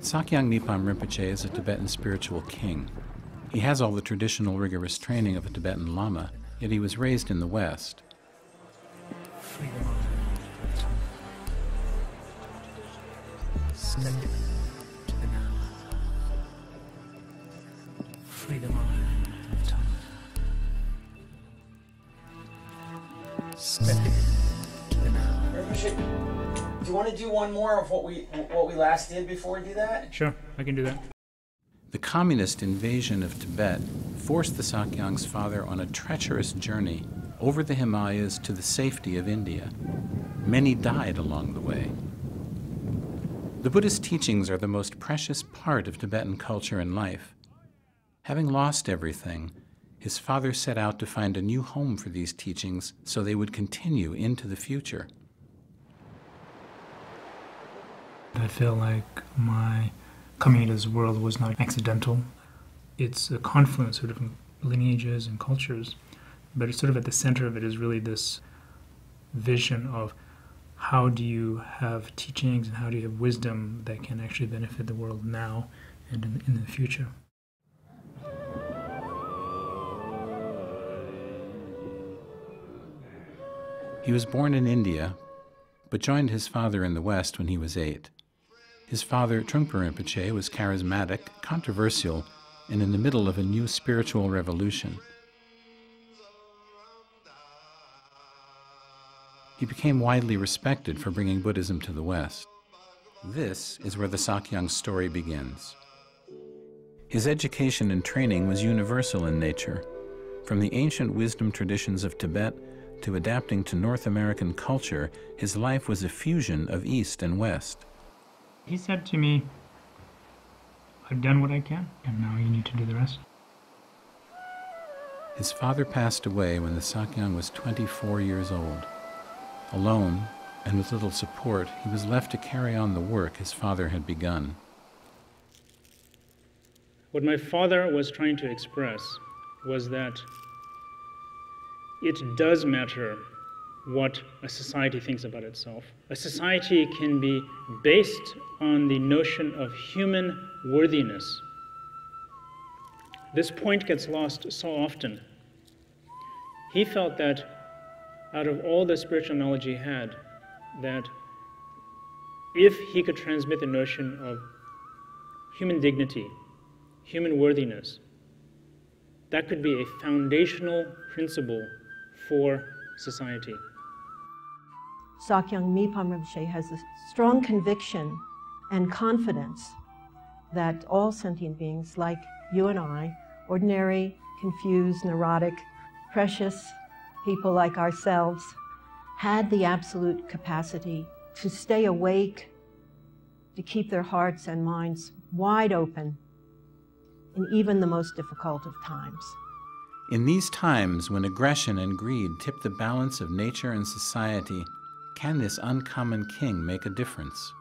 Sakyong Nipam Rinpoche is a Tibetan spiritual king. He has all the traditional rigorous training of a Tibetan Lama, yet he was raised in the West. Step to the now. Free the mind of time. Step to the now. Do you want to do one more of what we last did before we do that? Sure, I can do that. The communist invasion of Tibet forced the Sakyong's father on a treacherous journey over the Himalayas to the safety of India. Many died along the way. The Buddhist teachings are the most precious part of Tibetan culture and life. Having lost everything, his father set out to find a new home for these teachings so they would continue into the future. I feel like my coming into this world was not accidental. It's a confluence of different lineages and cultures, but it's sort of at the center of it is really this vision of how do you have teachings and how do you have wisdom that can actually benefit the world now and in the future. He was born in India, but joined his father in the West when he was 8. His father, Trungpa Rinpoche, was charismatic, controversial, and in the middle of a new spiritual revolution. He became widely respected for bringing Buddhism to the West. This is where the Sakyong's story begins. His education and training was universal in nature. From the ancient wisdom traditions of Tibet to adapting to North American culture, his life was a fusion of East and West. He said to me, I've done what I can, and now you need to do the rest. His father passed away when the Sakyong was 24 years old. Alone, and with little support, he was left to carry on the work his father had begun. What my father was trying to express was that it does matter what a society thinks about itself. A society can be based on the notion of human worthiness. This point gets lost so often. He felt that out of all the spiritual knowledge he had, that if he could transmit the notion of human dignity, human worthiness, that could be a foundational principle for society. Sakyong Nipam Rinpoche has a strong conviction and confidence that all sentient beings, like you and I, ordinary, confused, neurotic, precious people like ourselves, had the absolute capacity to stay awake, to keep their hearts and minds wide open in even the most difficult of times. In these times when aggression and greed tip the balance of nature and society, can this uncommon king make a difference?